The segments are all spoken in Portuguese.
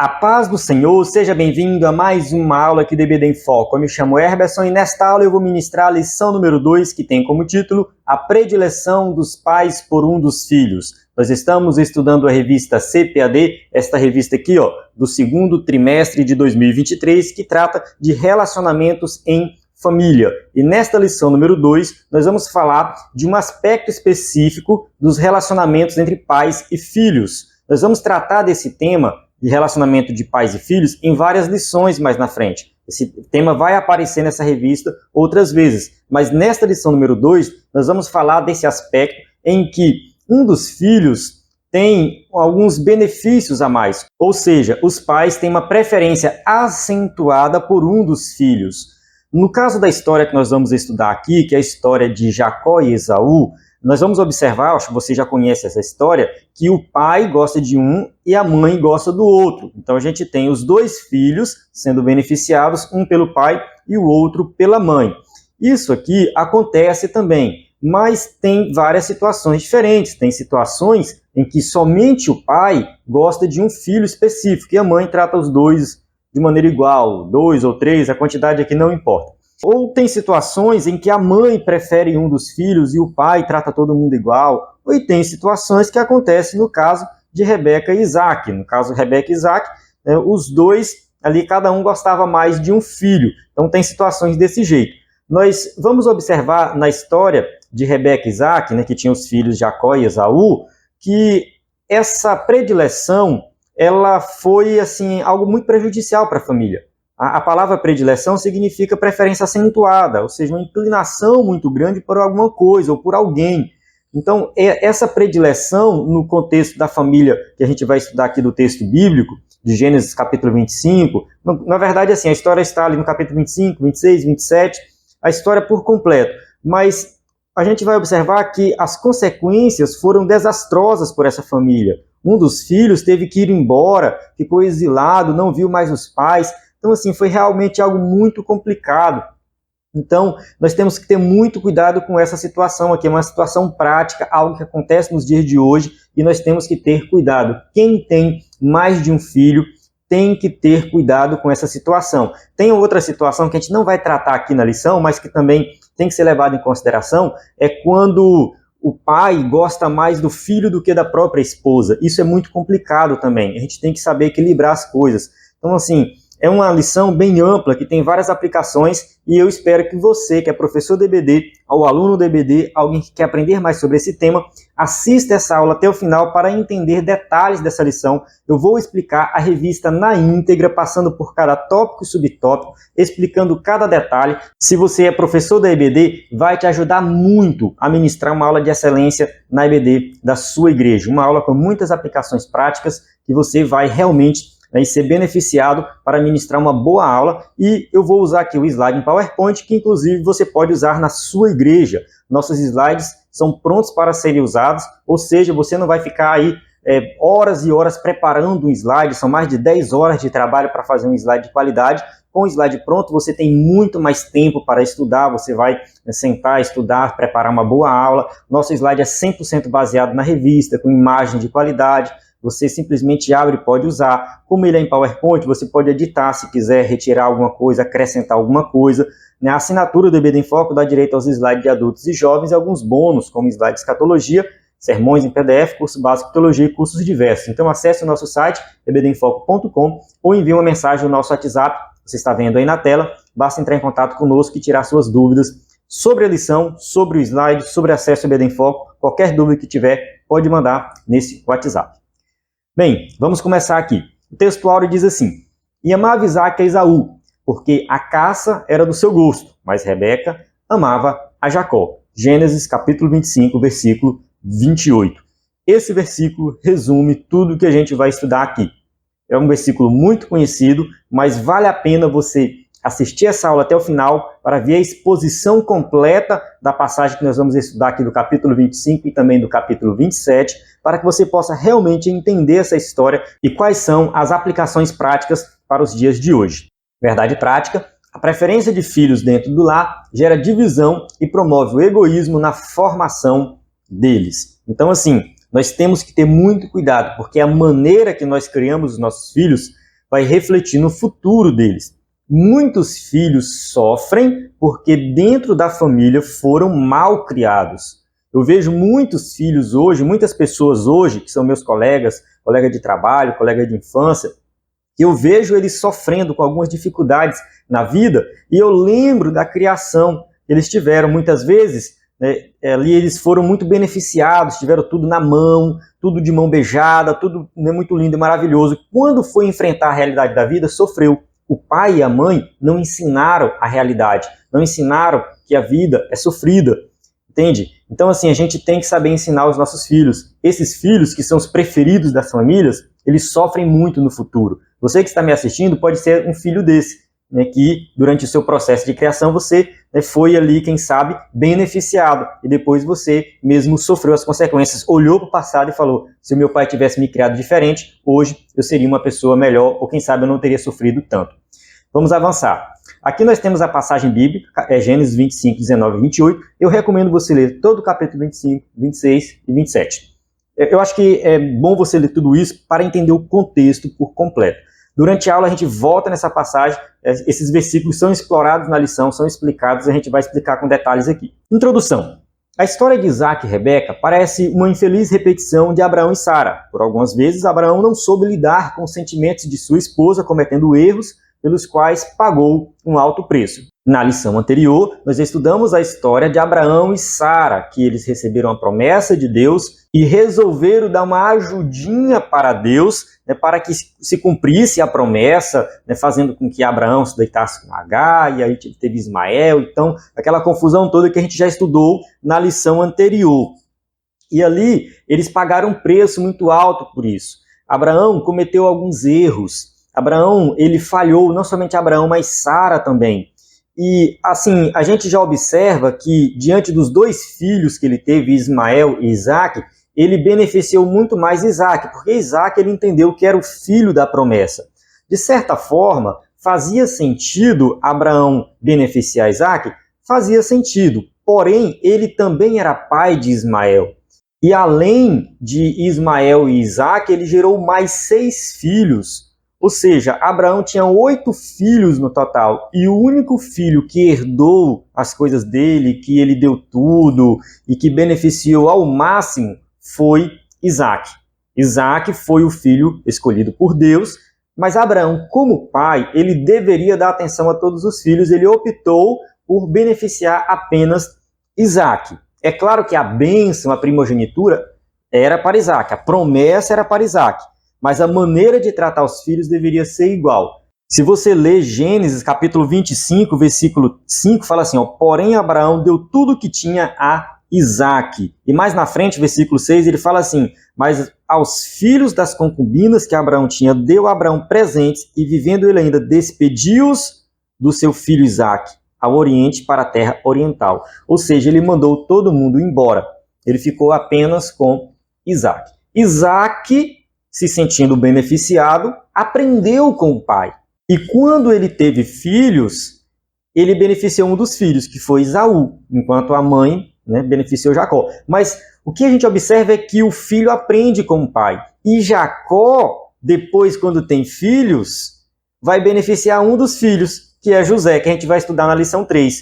A paz do Senhor, seja bem-vindo a mais uma aula aqui do EBD em Foco. Eu me chamo Herberson e nesta aula eu vou ministrar a lição número 2, que tem como título A Predileção dos Pais por um dos Filhos. Nós estamos estudando a revista CPAD, esta revista aqui, do segundo trimestre de 2023, que trata de relacionamentos em família. E nesta lição número 2, nós vamos falar de um aspecto específico dos relacionamentos entre pais e filhos. Nós vamos tratar desse tema de relacionamento de pais e filhos em várias lições mais na frente. Esse tema vai aparecer nessa revista outras vezes, mas nesta lição número 2, nós vamos falar desse aspecto em que um dos filhos tem alguns benefícios a mais, ou seja, os pais têm uma preferência acentuada por um dos filhos. No caso da história que nós vamos estudar aqui, que é a história de Jacó e Esaú, nós vamos observar, acho que você já conhece essa história, que o pai gosta de um e a mãe gosta do outro. Então a gente tem os dois filhos sendo beneficiados, um pelo pai e o outro pela mãe. Isso aqui acontece também, mas tem várias situações diferentes. Tem situações em que somente o pai gosta de um filho específico e a mãe trata os dois de maneira igual, 2 ou 3, a quantidade aqui não importa. Ou tem situações em que a mãe prefere um dos filhos e o pai trata todo mundo igual. Ou tem situações que acontecem no caso de Rebeca e Isaac. No caso de Rebeca e Isaac, os dois ali, cada um gostava mais de um filho. Então tem situações desse jeito. Nós vamos observar na história de Rebeca e Isaac, que tinham os filhos Jacó e Esaú, que essa predileção ela foi assim, algo muito prejudicial para a família. A palavra predileção significa preferência acentuada, ou seja, uma inclinação muito grande por alguma coisa ou por alguém. Então, essa predileção no contexto da família que a gente vai estudar aqui do texto bíblico, de Gênesis capítulo 25, na verdade, assim, a história está ali no capítulo 25, 26, 27, a história por completo. Mas a gente vai observar que as consequências foram desastrosas por essa família. Um dos filhos teve que ir embora, ficou exilado, não viu mais os pais. Então, assim, foi realmente algo muito complicado. Então, nós temos que ter muito cuidado com essa situação aqui. É uma situação prática, algo que acontece nos dias de hoje, e nós temos que ter cuidado. Quem tem mais de um filho tem que ter cuidado com essa situação. Tem outra situação que a gente não vai tratar aqui na lição, mas que também tem que ser levado em consideração, é quando o pai gosta mais do filho do que da própria esposa. Isso é muito complicado também. A gente tem que saber equilibrar as coisas. Então, assim, é uma lição bem ampla, que tem várias aplicações, e eu espero que você, que é professor do EBD, ou aluno do EBD, alguém que quer aprender mais sobre esse tema, assista essa aula até o final para entender detalhes dessa lição. Eu vou explicar a revista na íntegra, passando por cada tópico e subtópico, explicando cada detalhe. Se você é professor da EBD, vai te ajudar muito a ministrar uma aula de excelência na EBD da sua igreja. Uma aula com muitas aplicações práticas que você vai realmente e ser beneficiado para ministrar uma boa aula. E eu vou usar aqui o slide em PowerPoint, que inclusive você pode usar na sua igreja. Nossos slides são prontos para serem usados, ou seja, você não vai ficar aí horas e horas preparando um slide, são mais de 10 horas de trabalho para fazer um slide de qualidade. Com o slide pronto, você tem muito mais tempo para estudar, você vai sentar, estudar, preparar uma boa aula. Nosso slide é 100% baseado na revista, com imagem de qualidade. Você simplesmente abre e pode usar. Como ele é em PowerPoint, você pode editar se quiser, retirar alguma coisa, acrescentar alguma coisa. A assinatura do EBD em Foco dá direito aos slides de adultos e jovens e alguns bônus, como slide de escatologia, sermões em PDF, curso básico de teologia e cursos diversos. Então acesse o nosso site, ebdemfoco.com, ou envie uma mensagem no nosso WhatsApp, você está vendo aí na tela. Basta entrar em contato conosco e tirar suas dúvidas sobre a lição, sobre o slide, sobre acesso ao EBD em Foco. Qualquer dúvida que tiver, pode mandar nesse WhatsApp. Bem, vamos começar aqui. O texto áureo diz assim: E amava Isaac a Esaú, porque a caça era do seu gosto, mas Rebeca amava a Jacó. Gênesis capítulo 25, versículo 28. Esse versículo resume tudo o que a gente vai estudar aqui. É um versículo muito conhecido, mas vale a pena você assistir essa aula até o final para ver a exposição completa da passagem que nós vamos estudar aqui do capítulo 25 e também do capítulo 27, para que você possa realmente entender essa história e quais são as aplicações práticas para os dias de hoje. Verdade prática: a preferência de filhos dentro do lar gera divisão e promove o egoísmo na formação deles. Então, assim, nós temos que ter muito cuidado, porque a maneira que nós criamos os nossos filhos vai refletir no futuro deles. Muitos filhos sofrem porque dentro da família foram mal criados. Eu vejo muitos filhos hoje, muitas pessoas hoje, que são meus colegas, colega de trabalho, colega de infância, eu vejo eles sofrendo com algumas dificuldades na vida e eu lembro da criação que eles tiveram. Muitas vezes, ali eles foram muito beneficiados, tiveram tudo na mão, tudo de mão beijada, tudo muito lindo e maravilhoso. Quando foi enfrentar a realidade da vida, sofreu. O pai e a mãe não ensinaram a realidade, não ensinaram que a vida é sofrida, entende? Então, assim, a gente tem que saber ensinar os nossos filhos. Esses filhos, que são os preferidos das famílias, eles sofrem muito no futuro. Você que está me assistindo pode ser um filho desse, né, que durante o seu processo de criação você foi ali, quem sabe, beneficiado. E depois você mesmo sofreu as consequências, olhou para o passado e falou, se o meu pai tivesse me criado diferente, hoje eu seria uma pessoa melhor, ou quem sabe eu não teria sofrido tanto. Vamos avançar. Aqui nós temos a passagem bíblica, Gênesis 25, 19 e 28. Eu recomendo você ler todo o capítulo 25, 26 e 27. Eu acho que é bom você ler tudo isso para entender o contexto por completo. Durante a aula a gente volta nessa passagem, esses versículos são explorados na lição, são explicados, a gente vai explicar com detalhes aqui. Introdução. A história de Isaac e Rebeca parece uma infeliz repetição de Abraão e Sara. Por algumas vezes, Abraão não soube lidar com os sentimentos de sua esposa, cometendo erros pelos quais pagou um alto preço. Na lição anterior, nós estudamos a história de Abraão e Sara, que eles receberam a promessa de Deus e resolveram dar uma ajudinha para Deus, para que se cumprisse a promessa, fazendo com que Abraão se deitasse com Agar, e aí teve Ismael, então aquela confusão toda que a gente já estudou na lição anterior. E ali eles pagaram um preço muito alto por isso. Abraão cometeu alguns erros. Abraão, ele falhou, não somente Abraão, mas Sara também. E, assim, a gente já observa que, diante dos dois filhos que ele teve, Ismael e Isaac, ele beneficiou muito mais Isaac, porque Isaac ele entendeu que era o filho da promessa. De certa forma, fazia sentido Abraão beneficiar Isaac? Fazia sentido, porém, ele também era pai de Ismael. E além de Ismael e Isaac, ele gerou mais 6 filhos. Ou seja, Abraão tinha 8 filhos no total, e o único filho que herdou as coisas dele, que ele deu tudo e que beneficiou ao máximo foi Isaac. Isaac foi o filho escolhido por Deus, mas Abraão, como pai, ele deveria dar atenção a todos os filhos, ele optou por beneficiar apenas Isaac. É claro que a bênção, a primogenitura, era para Isaac, a promessa era para Isaac. Mas a maneira de tratar os filhos deveria ser igual. Se você ler Gênesis capítulo 25, versículo 5, fala assim, porém Abraão deu tudo o que tinha a Isaac. E mais na frente, versículo 6, ele fala assim, mas aos filhos das concubinas que Abraão tinha, deu Abraão presentes, e vivendo ele ainda, despediu-os do seu filho Isaac, ao oriente para a terra oriental. Ou seja, ele mandou todo mundo embora. Ele ficou apenas com Isaac. Isaac, se sentindo beneficiado, aprendeu com o pai. E quando ele teve filhos, ele beneficiou um dos filhos, que foi Esaú, enquanto a mãe beneficiou Jacó. Mas o que a gente observa é que o filho aprende com o pai. E Jacó, depois, quando tem filhos, vai beneficiar um dos filhos, que é José, que a gente vai estudar na lição 3.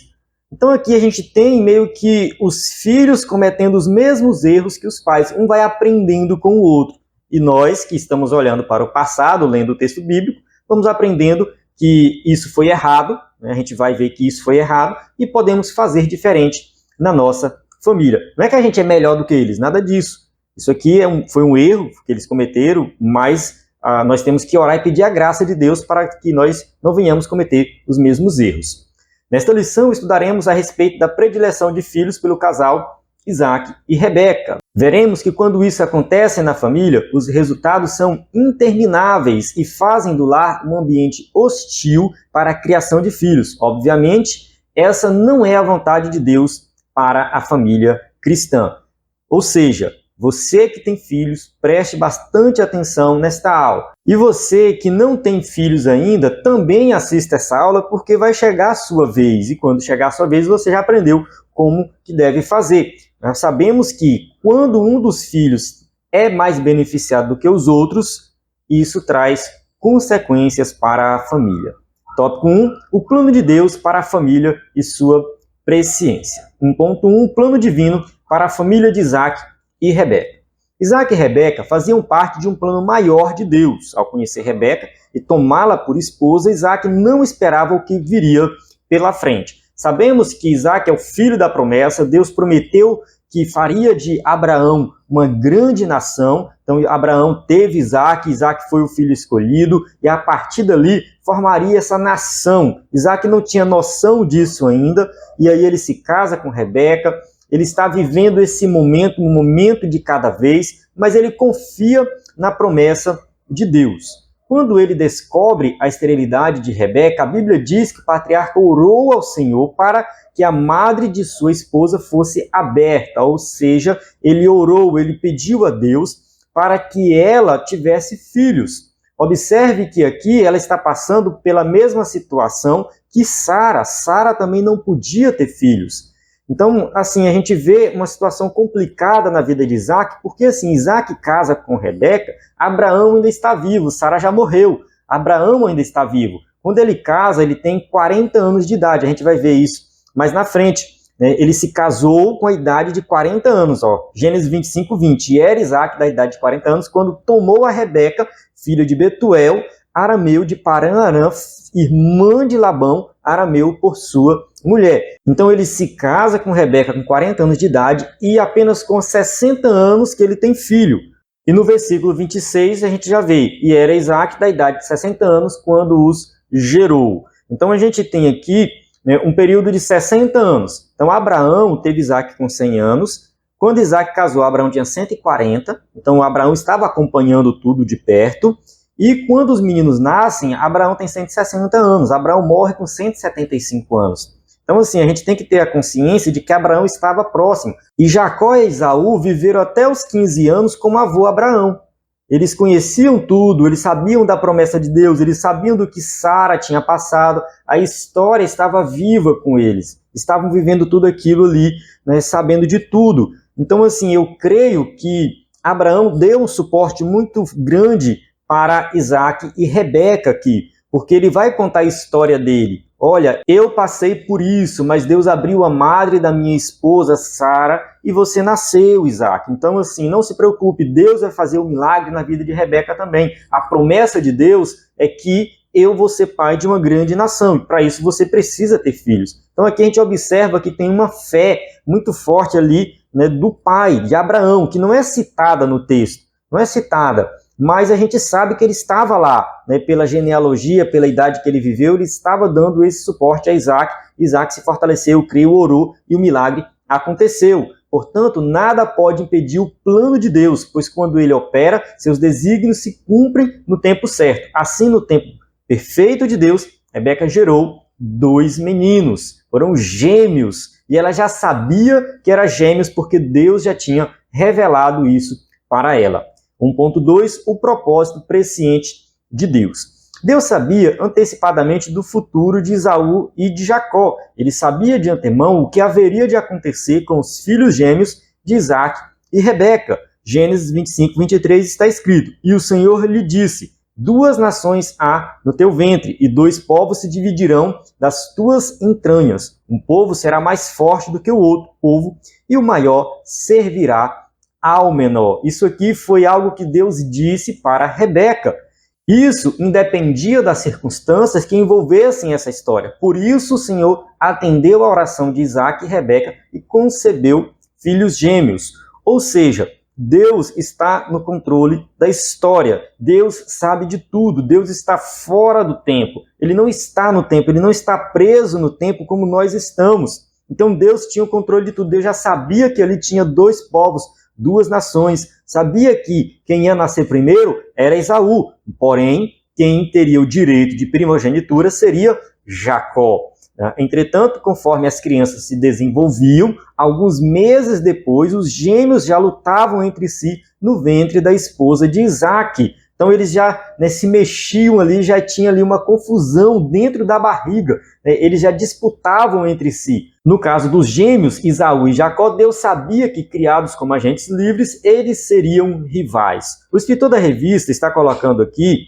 Então aqui a gente tem meio que os filhos cometendo os mesmos erros que os pais. Um vai aprendendo com o outro. E nós, que estamos olhando para o passado, lendo o texto bíblico, vamos aprendendo que isso foi errado, a gente vai ver que isso foi errado e podemos fazer diferente na nossa família. Não é que a gente é melhor do que eles, nada disso. Isso aqui foi um erro que eles cometeram, mas nós temos que orar e pedir a graça de Deus para que nós não venhamos cometer os mesmos erros. Nesta lição, estudaremos a respeito da predileção de filhos pelo casal Isaac e Rebeca. Veremos que quando isso acontece na família, os resultados são intermináveis e fazem do lar um ambiente hostil para a criação de filhos. Obviamente, essa não é a vontade de Deus para a família cristã. Ou seja, você que tem filhos, preste bastante atenção nesta aula. E você que não tem filhos ainda, também assista essa aula, porque vai chegar a sua vez. E quando chegar a sua vez, você já aprendeu como que deve fazer. Nós sabemos que quando um dos filhos é mais beneficiado do que os outros, isso traz consequências para a família. Tópico 1, o plano de Deus para a família e sua presciência. 1.1, plano divino para a família de Isaac e Rebeca. Isaac e Rebeca faziam parte de um plano maior de Deus. Ao conhecer Rebeca e tomá-la por esposa, Isaac não esperava o que viria pela frente. Sabemos que Isaac é o filho da promessa, Deus prometeu que faria de Abraão uma grande nação. Então Abraão teve Isaac, Isaac foi o filho escolhido, e a partir dali formaria essa nação. Isaac não tinha noção disso ainda, e aí ele se casa com Rebeca, ele está vivendo esse momento, um momento de cada vez, mas ele confia na promessa de Deus. Quando ele descobre a esterilidade de Rebeca, a Bíblia diz que o patriarca orou ao Senhor para que a madre de sua esposa fosse aberta, ou seja, ele orou, ele pediu a Deus para que ela tivesse filhos. Observe que aqui ela está passando pela mesma situação que Sara. Sara também não podia ter filhos. Então, assim, a gente vê uma situação complicada na vida de Isaac, porque assim, Isaac casa com Rebeca, Abraão ainda está vivo, Sara já morreu, Abraão ainda está vivo. Quando ele casa, ele tem 40 anos de idade, a gente vai ver isso mais na frente. Né? Ele se casou com a idade de 40 anos, ó, Gênesis 25, 20. E era Isaac da idade de 40 anos quando tomou a Rebeca, filha de Betuel, arameu de Paran-Aram, irmã de Labão, arameu, por sua mulher. Então ele se casa com Rebeca com 40 anos de idade e apenas com 60 anos que ele tem filho. E no versículo 26 a gente já vê, e era Isaac da idade de 60 anos quando os gerou. Então a gente tem aqui, né, um período de 60 anos. Então Abraão teve Isaac com 100 anos. Quando Isaac casou, Abraão tinha 140. Então Abraão estava acompanhando tudo de perto. E quando os meninos nascem, Abraão tem 160 anos. Abraão morre com 175 anos. Então, assim, a gente tem que ter a consciência de que Abraão estava próximo. E Jacó e Esaú viveram até os 15 anos como avô Abraão. Eles conheciam tudo, eles sabiam da promessa de Deus, eles sabiam do que Sara tinha passado. A história estava viva com eles. Estavam vivendo tudo aquilo ali, né, sabendo de tudo. Então, assim, eu creio que Abraão deu um suporte muito grande para Isaac e Rebeca aqui, porque ele vai contar a história dele. Olha, eu passei por isso, mas Deus abriu a madre da minha esposa, Sara, e você nasceu, Isaac. Então, assim, não se preocupe, Deus vai fazer um milagre na vida de Rebeca também. A promessa de Deus é que eu vou ser pai de uma grande nação, e para isso você precisa ter filhos. Então aqui a gente observa que tem uma fé muito forte ali, né, do pai, de Abraão, que não é citada no texto, não é citada. Mas a gente sabe que ele estava lá, né, pela genealogia, pela idade que ele viveu, ele estava dando esse suporte a Isaac. Isaac se fortaleceu, creu, orou e o milagre aconteceu. Portanto, nada pode impedir o plano de Deus, pois quando ele opera, seus desígnios se cumprem no tempo certo. Assim, no tempo perfeito de Deus, Rebeca gerou 2 meninos, foram gêmeos, e ela já sabia que eram gêmeos porque Deus já tinha revelado isso para ela. 1.2, o propósito presciente de Deus. Deus sabia antecipadamente do futuro de Esaú e de Jacó. Ele sabia de antemão o que haveria de acontecer com os filhos gêmeos de Isaac e Rebeca. Gênesis 25, 23 está escrito: E o Senhor lhe disse, 2 nações há no teu ventre, e 2 povos se dividirão das tuas entranhas. Um povo será mais forte do que o outro povo, e o maior servirá ao menor. Isso aqui foi algo que Deus disse para Rebeca. Isso independia das circunstâncias que envolvessem essa história. Por isso o Senhor atendeu a oração de Isaac e Rebeca e concebeu filhos gêmeos. Ou seja, Deus está no controle da história. Deus sabe de tudo. Deus está fora do tempo. Ele não está no tempo, ele não está preso no tempo como nós estamos. Então Deus tinha o controle de tudo. Deus já sabia que ali tinha 2 povos, 2 nações, sabia que quem ia nascer primeiro era Esaú, porém, quem teria o direito de primogenitura seria Jacó. Entretanto, conforme as crianças se desenvolviam, alguns meses depois, os gêmeos já lutavam entre si no ventre da esposa de Isaac. Então eles já, né, se mexiam ali, já tinha ali uma confusão dentro da barriga, né, eles já disputavam entre si. No caso dos gêmeos, Esaú e Jacó, Deus sabia que, criados como agentes livres, eles seriam rivais. O escritor da revista está colocando aqui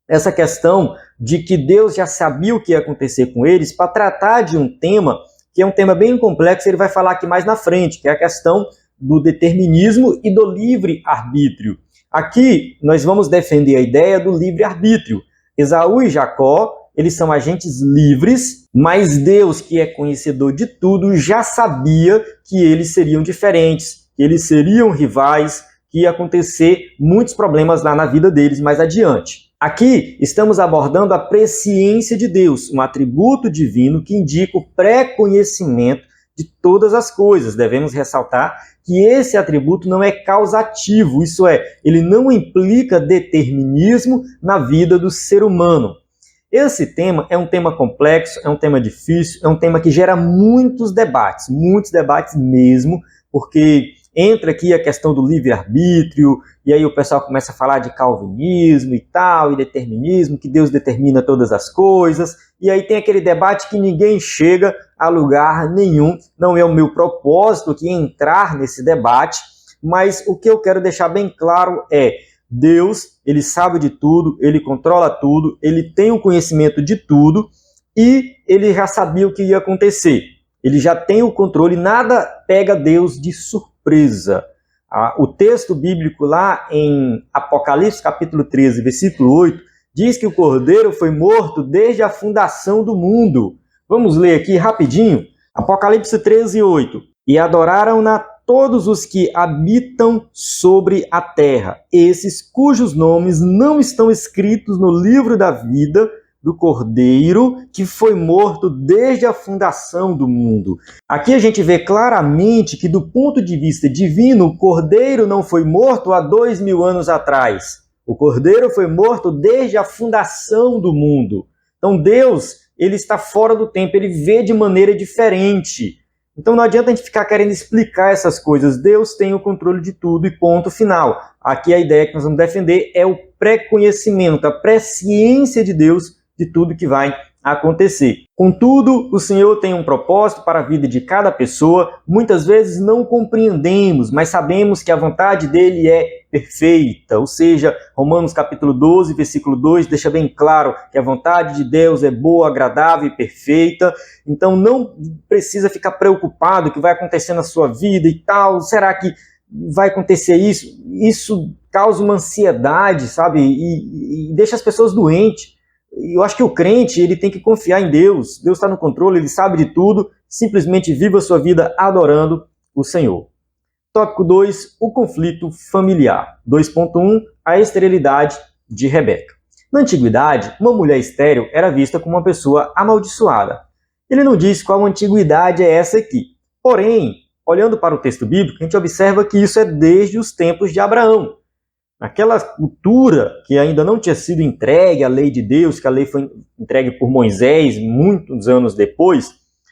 essa questão de que Deus já sabia o que ia acontecer com eles, para tratar de um tema que é um tema bem complexo, ele vai falar aqui mais na frente, que é a questão do determinismo e do livre-arbítrio. Aqui nós vamos defender a ideia do livre-arbítrio. Esaú e Jacó, eles são agentes livres, mas Deus, que é conhecedor de tudo, já sabia que eles seriam diferentes, que eles seriam rivais, que ia acontecer muitos problemas lá na vida deles mais adiante. Aqui estamos abordando a presciência de Deus, um atributo divino que indica o pré-conhecimento de todas as coisas. Devemos ressaltar que esse atributo não é causativo, isso é, ele não implica determinismo na vida do ser humano. Esse tema é um tema complexo, é um tema difícil, é um tema que gera muitos debates mesmo, porque entra aqui a questão do livre-arbítrio, e aí o pessoal começa a falar de calvinismo e tal, e determinismo, que Deus determina todas as coisas, e aí tem aquele debate que ninguém chega a lugar nenhum. Não é o meu propósito aqui entrar nesse debate, mas o que eu quero deixar bem claro é: Deus, ele sabe de tudo, ele controla tudo, ele tem o conhecimento de tudo, e ele já sabia o que ia acontecer. Ele já tem o controle, nada pega Deus de surpresa. O texto bíblico lá em Apocalipse, capítulo 13, versículo 8, diz que o Cordeiro foi morto desde a fundação do mundo. Vamos ler aqui rapidinho. Apocalipse 13, 8. E adoraram-na todos os que habitam sobre a terra, esses cujos nomes não estão escritos no livro da vida do Cordeiro, que foi morto desde a fundação do mundo. Aqui a gente vê claramente que, do ponto de vista divino, o Cordeiro não foi morto há 2000 anos atrás. O Cordeiro foi morto desde a fundação do mundo. Então Deus, ele está fora do tempo, ele vê de maneira diferente. Então não adianta a gente ficar querendo explicar essas coisas. Deus tem o controle de tudo e ponto final. Aqui a ideia que nós vamos defender é o pré-conhecimento, a presciência de Deus de tudo que vai acontecer. Contudo, o Senhor tem um propósito para a vida de cada pessoa. Muitas vezes não compreendemos, mas sabemos que a vontade dele é perfeita. Ou seja, Romanos capítulo 12, versículo 2, deixa bem claro que a vontade de Deus é boa, agradável e perfeita. Então não precisa ficar preocupado com o que vai acontecer na sua vida e tal. Será que vai acontecer isso? Isso causa uma ansiedade, sabe? E deixa as pessoas doentes. Eu acho que o crente, ele tem que confiar em Deus. Deus está no controle, ele sabe de tudo. Simplesmente viva a sua vida adorando o Senhor. Tópico 2, o conflito familiar. 2.1, a esterilidade de Rebeca. Na antiguidade, uma mulher estéril era vista como uma pessoa amaldiçoada. Ele não diz qual antiguidade é essa aqui. Porém, olhando para o texto bíblico, a gente observa que isso é desde os tempos de Abraão. Naquela cultura que ainda não tinha sido entregue a lei de Deus, que a lei foi entregue por Moisés muitos anos depois,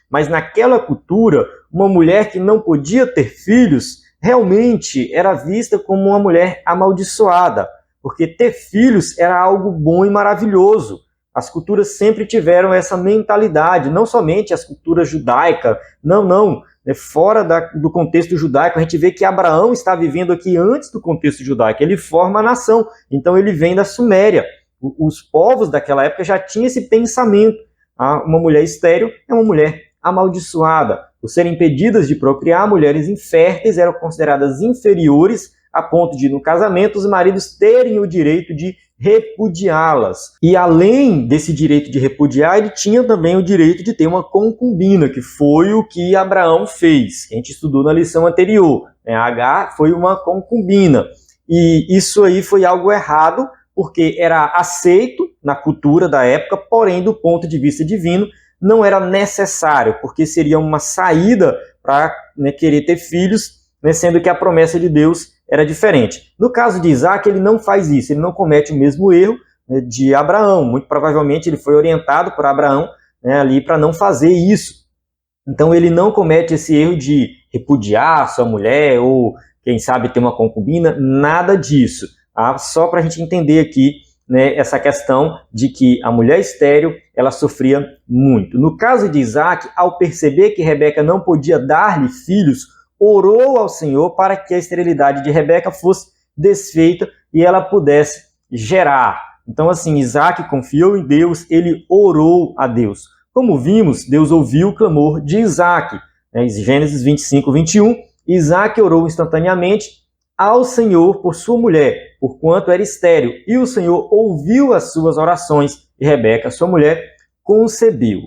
mas naquela cultura, uma mulher que não podia ter filhos realmente era vista como uma mulher amaldiçoada, porque ter filhos era algo bom e maravilhoso. As culturas sempre tiveram essa mentalidade, não somente as culturas judaicas, não. Fora do contexto judaico, a gente vê que Abraão está vivendo aqui antes do contexto judaico, ele forma a nação, então ele vem da Suméria. Os povos daquela época já tinham esse pensamento. Uma mulher estéril é uma mulher amaldiçoada. Por serem impedidas de procriar, mulheres inférteis eram consideradas inferiores a ponto de, no casamento, os maridos terem o direito de repudiá-las. E além desse direito de repudiar, ele tinha também o direito de ter uma concubina, que foi o que Abraão fez, que a gente estudou na lição anterior. Agar foi uma concubina. E isso aí foi algo errado, porque era aceito na cultura da época, porém, do ponto de vista divino, não era necessário, porque seria uma saída para querer ter filhos, sendo que a promessa de Deus era diferente. No caso de Isaac, ele não faz isso, ele não comete o mesmo erro de Abraão. Muito provavelmente ele foi orientado por Abraão ali para não fazer isso. Então ele não comete esse erro de repudiar sua mulher ou, quem sabe, ter uma concubina, nada disso. Só para a gente entender aqui essa questão de que a mulher estéril, ela sofria muito. No caso de Isaac, ao perceber que Rebeca não podia dar-lhe filhos, orou ao Senhor para que a esterilidade de Rebeca fosse desfeita e ela pudesse gerar. Então, assim, Isaac confiou em Deus, ele orou a Deus. Como vimos, Deus ouviu o clamor de Isaac. Em Gênesis 25, 21, Isaac orou instantaneamente ao Senhor por sua mulher, porquanto era estéril, e o Senhor ouviu as suas orações, e Rebeca, sua mulher, concebeu.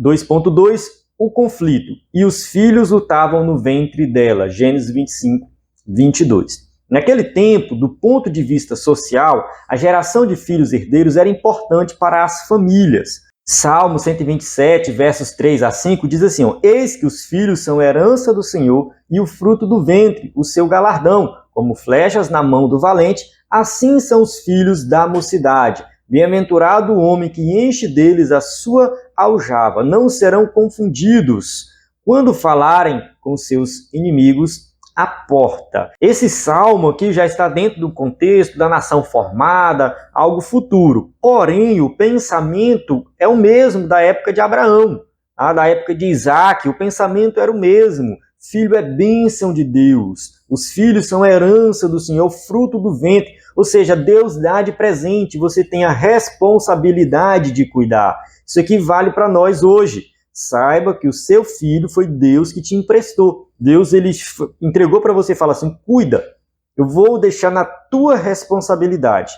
2.2, o conflito. E os filhos lutavam no ventre dela. Gênesis 25, 22. Naquele tempo, do ponto de vista social, a geração de filhos herdeiros era importante para as famílias. Salmo 127, versos 3 a 5, diz assim, eis que os filhos são herança do Senhor e o fruto do ventre, o seu galardão, como flechas na mão do valente, assim são os filhos da mocidade. Bem-aventurado o homem que enche deles a sua aljava, não serão confundidos quando falarem com seus inimigos à porta. Esse salmo aqui já está dentro do contexto da nação formada, algo futuro. Porém, o pensamento é o mesmo da época de Abraão, da época de Isaac, o pensamento era o mesmo. Filho é bênção de Deus, os filhos são herança do Senhor, fruto do ventre. Ou seja, Deus dá de presente, você tem a responsabilidade de cuidar. Isso aqui vale para nós hoje. Saiba que o seu filho foi Deus que te emprestou. Deus ele entregou para você e fala assim, cuida, eu vou deixar na tua responsabilidade.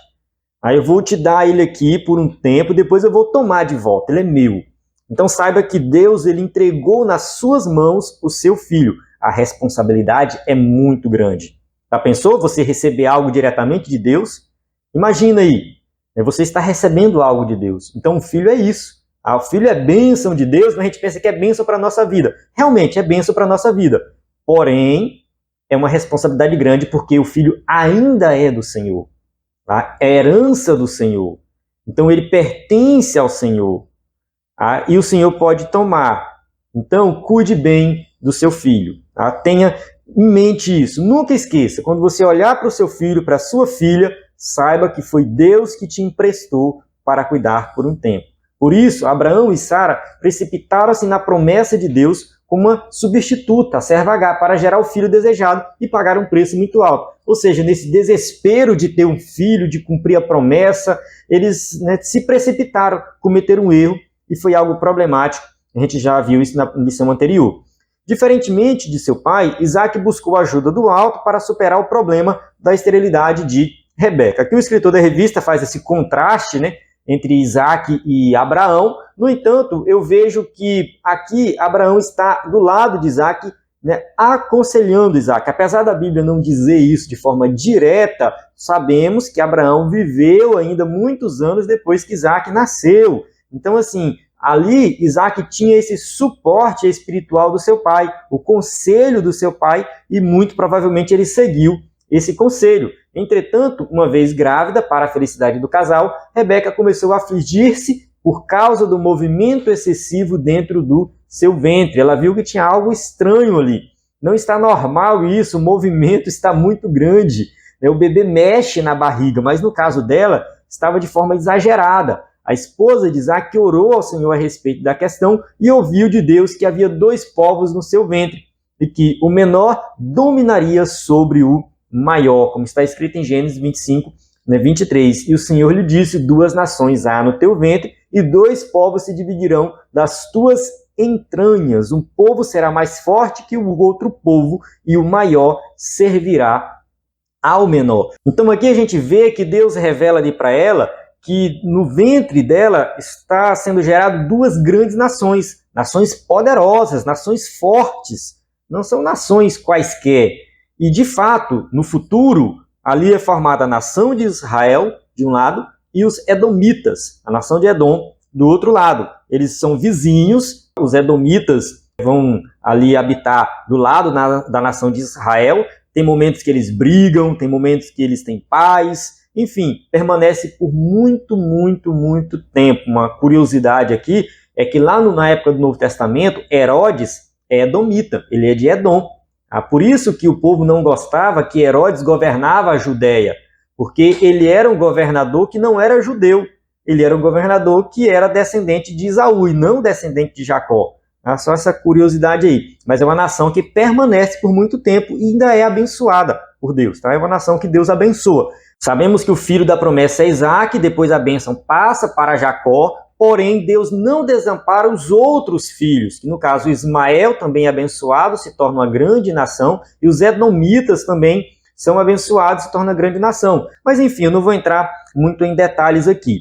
Aí eu vou te dar ele aqui por um tempo, depois eu vou tomar de volta, ele é meu. Então saiba que Deus ele entregou nas suas mãos o seu filho. A responsabilidade é muito grande. Já pensou você receber algo diretamente de Deus? Imagina aí, você está recebendo algo de Deus. Então o filho é isso. O filho é bênção de Deus, mas a gente pensa que é bênção para a nossa vida. Realmente é bênção para a nossa vida. Porém, é uma responsabilidade grande porque o filho ainda é do Senhor. Tá? É herança do Senhor. Então ele pertence ao Senhor. Tá? E o Senhor pode tomar. Então cuide bem do seu filho. Tá? Tenha em mente isso. Nunca esqueça. Quando você olhar para o seu filho, para a sua filha, saiba que foi Deus que te emprestou para cuidar por um tempo. Por isso, Abraão e Sara precipitaram-se na promessa de Deus como uma substituta, a serva H, para gerar o filho desejado e pagar um preço muito alto. Ou seja, nesse desespero de ter um filho, de cumprir a promessa, eles se precipitaram, cometeram um erro e foi algo problemático. A gente já viu isso na lição anterior. Diferentemente de seu pai, Isaac buscou a ajuda do alto para superar o problema da esterilidade de Rebeca. Aqui o escritor da revista faz esse contraste, entre Isaac e Abraão. No entanto, eu vejo que aqui Abraão está do lado de Isaac, aconselhando Isaac. Apesar da Bíblia não dizer isso de forma direta, sabemos que Abraão viveu ainda muitos anos depois que Isaac nasceu. Então, assim, ali Isaac tinha esse suporte espiritual do seu pai, o conselho do seu pai, e muito provavelmente ele seguiu esse conselho. Entretanto, uma vez grávida, para a felicidade do casal, Rebeca começou a afligir-se por causa do movimento excessivo dentro do seu ventre. Ela viu que tinha algo estranho ali. Não está normal isso, o movimento está muito grande. O bebê mexe na barriga, mas no caso dela, estava de forma exagerada. A esposa de Isaac orou ao Senhor a respeito da questão e ouviu de Deus que havia 2 povos no seu ventre e que o menor dominaria sobre o maior, como está escrito em Gênesis 25, 23. E o Senhor lhe disse, 2 nações há no teu ventre, e 2 povos se dividirão das tuas entranhas. Um povo será mais forte que o outro povo, e o maior servirá ao menor. Então aqui a gente vê que Deus revela ali para ela que no ventre dela está sendo gerado 2 grandes nações, nações poderosas, nações fortes, não são nações quaisquer. E, de fato, no futuro, ali é formada a nação de Israel, de um lado, e os edomitas, a nação de Edom, do outro lado. Eles são vizinhos, os edomitas vão ali habitar do lado da nação de Israel. Tem momentos que eles brigam, tem momentos que eles têm paz, enfim, permanece por muito, muito, muito tempo. Uma curiosidade aqui é que lá na época do Novo Testamento, Herodes é edomita, ele é de Edom. Por isso que o povo não gostava que Herodes governava a Judéia, porque ele era um governador que não era judeu, ele era um governador que era descendente de Esaú e não descendente de Jacó. Só essa curiosidade aí. Mas é uma nação que permanece por muito tempo e ainda é abençoada por Deus. É uma nação que Deus abençoa. Sabemos que o filho da promessa é Isaac, depois a bênção passa para Jacó, porém Deus não desampara os outros filhos, que no caso Ismael também é abençoado, se torna uma grande nação, e os edomitas também são abençoados, se torna uma grande nação. Mas enfim, eu não vou entrar muito em detalhes aqui.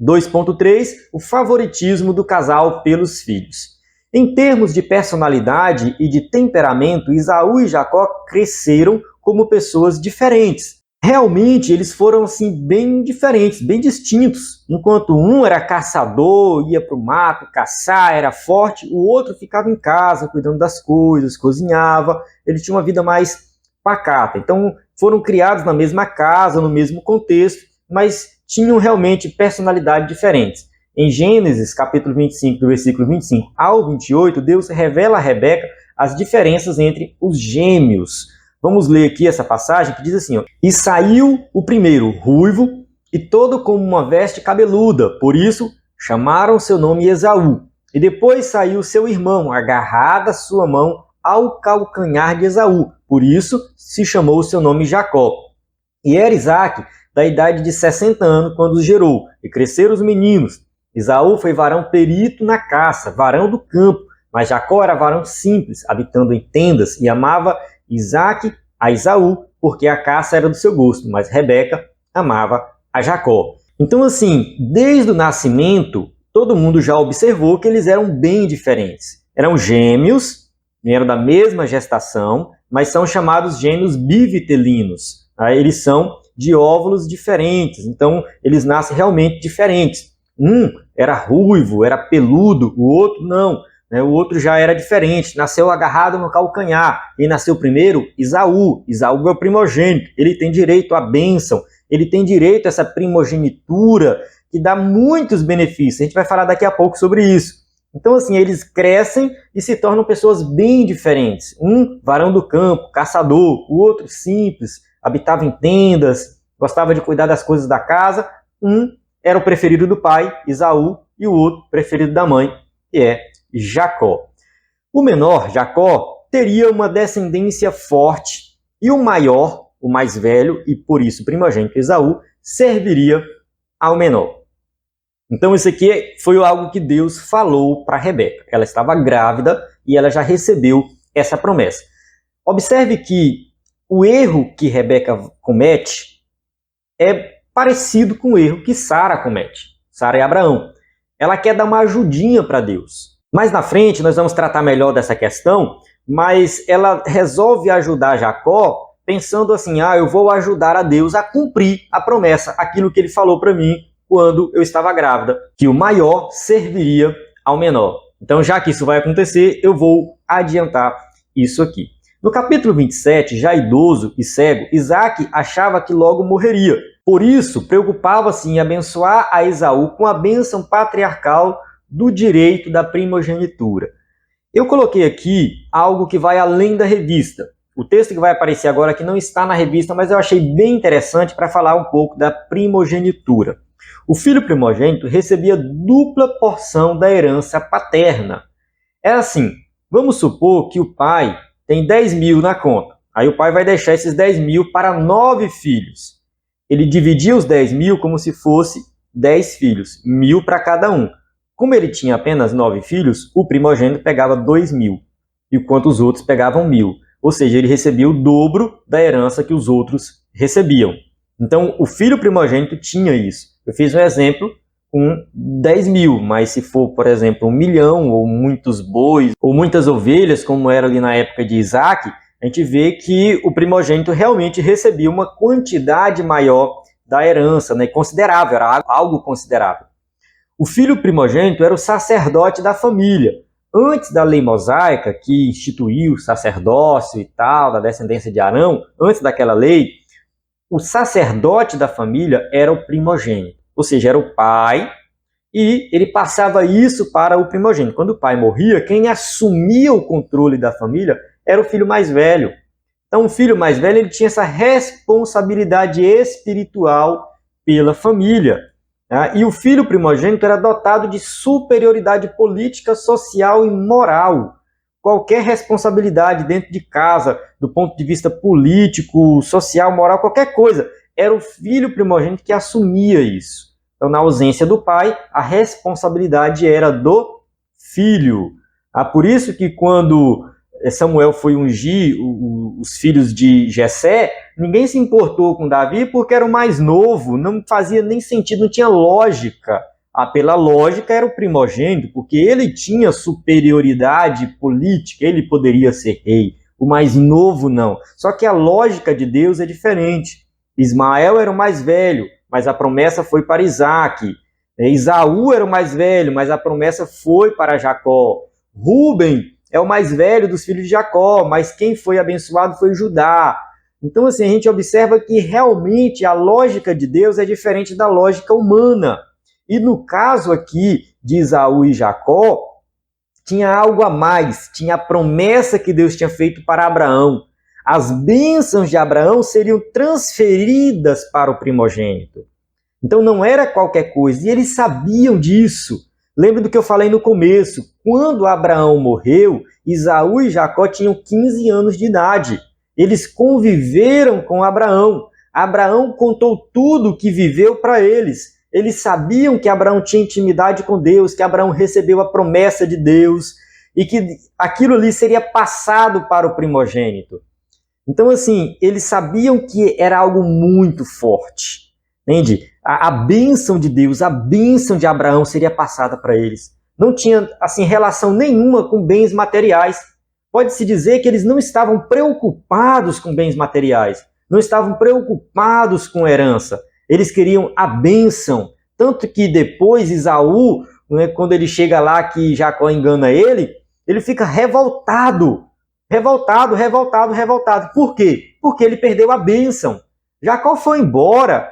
2.3, o favoritismo do casal pelos filhos. Em termos de personalidade e de temperamento, Esaú e Jacó cresceram como pessoas diferentes. Realmente, eles foram assim bem diferentes, bem distintos. Enquanto um era caçador, ia para o mato caçar, era forte, o outro ficava em casa cuidando das coisas, cozinhava. Ele tinha uma vida mais pacata. Então, foram criados na mesma casa, no mesmo contexto, mas tinham realmente personalidades diferentes. Em Gênesis, capítulo 25, do versículo 25 ao 28, Deus revela a Rebeca as diferenças entre os gêmeos. Vamos ler aqui essa passagem que diz assim, ó, e saiu o primeiro ruivo e todo como uma veste cabeluda, por isso chamaram seu nome Esaú. E depois saiu seu irmão, agarrada sua mão ao calcanhar de Esaú, por isso se chamou o seu nome Jacó. E era Isaac da idade de 60 anos quando os gerou, e cresceram os meninos. Esaú foi varão perito na caça, varão do campo, mas Jacó era varão simples, habitando em tendas, e amava Isaac a Esaú, porque a caça era do seu gosto, mas Rebeca amava a Jacó. Então assim, desde o nascimento, todo mundo já observou que eles eram bem diferentes. Eram gêmeos, vieram da mesma gestação, mas são chamados gêmeos bivitelinos. Eles são de óvulos diferentes, então eles nascem realmente diferentes. Um era ruivo, era peludo, o outro não. O outro já era diferente, nasceu agarrado no calcanhar. E nasceu primeiro Esaú. Esaú é o primogênito, ele tem direito à bênção, ele tem direito a essa primogenitura que dá muitos benefícios. A gente vai falar daqui a pouco sobre isso. Então, assim, eles crescem e se tornam pessoas bem diferentes. Um, varão do campo, caçador. O outro, simples, habitava em tendas, gostava de cuidar das coisas da casa. Um era o preferido do pai, Esaú, e o outro, preferido da mãe, que é Jacó. O menor, Jacó, teria uma descendência forte, e o maior, o mais velho, e por isso primogênito Esaú, serviria ao menor. Então isso aqui foi algo que Deus falou para Rebeca. Ela estava grávida e ela já recebeu essa promessa. Observe que o erro que Rebeca comete é parecido com o erro que Sara comete. Sara e Abraão. Ela quer dar uma ajudinha para Deus. Mais na frente nós vamos tratar melhor dessa questão, mas ela resolve ajudar Jacó pensando assim, eu vou ajudar a Deus a cumprir a promessa, aquilo que ele falou para mim quando eu estava grávida, que o maior serviria ao menor. Então, já que isso vai acontecer, eu vou adiantar isso aqui. No capítulo 27, já idoso e cego, Isaac achava que logo morreria. Por isso, preocupava-se em abençoar a Esaú com a bênção patriarcal do direito da primogenitura. Eu coloquei aqui algo que vai além da revista. O texto que vai aparecer agora aqui não está na revista, mas eu achei bem interessante para falar um pouco da primogenitura. O filho primogênito recebia dupla porção da herança paterna. Era assim, vamos supor que o pai tem 10 mil na conta. Aí o pai vai deixar esses 10 mil para 9 filhos. Ele dividia os 10 mil como se fosse 10 filhos, 1.000 para cada um. Como ele tinha apenas 9 filhos, o primogênito pegava 2 mil, enquanto os outros pegavam 1.000. Ou seja, ele recebia o dobro da herança que os outros recebiam. Então, o filho primogênito tinha isso. Eu fiz um exemplo com 10 mil, mas se for, por exemplo, 1 milhão, ou muitos bois, ou muitas ovelhas, como era ali na época de Isaac, a gente vê que o primogênito realmente recebia uma quantidade maior da herança, considerável, era algo considerável. O filho primogênito era o sacerdote da família. Antes da lei mosaica, que instituiu o sacerdócio e tal, da descendência de Arão, antes daquela lei, o sacerdote da família era o primogênito, ou seja, era o pai, e ele passava isso para o primogênito. Quando o pai morria, quem assumia o controle da família era o filho mais velho. Então, o filho mais velho ele tinha essa responsabilidade espiritual pela família. E o filho primogênito era dotado de superioridade política, social e moral. Qualquer responsabilidade dentro de casa, do ponto de vista político, social, moral, qualquer coisa, era o filho primogênito que assumia isso. Então, na ausência do pai, a responsabilidade era do filho. Por isso que quando Samuel foi ungir os filhos de Jessé, ninguém se importou com Davi porque era o mais novo, não fazia nem sentido, não tinha lógica. Pela lógica era o primogênito, porque ele tinha superioridade política, ele poderia ser rei. O mais novo não. Só que a lógica de Deus é diferente. Ismael era o mais velho, mas a promessa foi para Isaque. Esaú era o mais velho, mas a promessa foi para Jacó. Rúben é o mais velho dos filhos de Jacó, mas quem foi abençoado foi Judá. Então, assim, a gente observa que realmente a lógica de Deus é diferente da lógica humana. E no caso aqui de Esaú e Jacó, tinha algo a mais, tinha a promessa que Deus tinha feito para Abraão. As bênçãos de Abraão seriam transferidas para o primogênito. Então não era qualquer coisa, e eles sabiam disso. Lembra do que eu falei no começo? Quando Abraão morreu, Esaú e Jacó tinham 15 anos de idade. Eles conviveram com Abraão. Abraão contou tudo o que viveu para eles. Eles sabiam que Abraão tinha intimidade com Deus, que Abraão recebeu a promessa de Deus e que aquilo ali seria passado para o primogênito. Então, assim, eles sabiam que era algo muito forte. Entende? A bênção de Deus, a bênção de Abraão seria passada para eles. Não tinha, assim, relação nenhuma com bens materiais. Pode-se dizer que eles não estavam preocupados com bens materiais, não estavam preocupados com herança. Eles queriam a bênção. Tanto que depois Esaú, né, quando ele chega lá que Jacó engana ele, ele fica revoltado. Revoltado. Por quê? Porque ele perdeu a bênção. Jacó foi embora.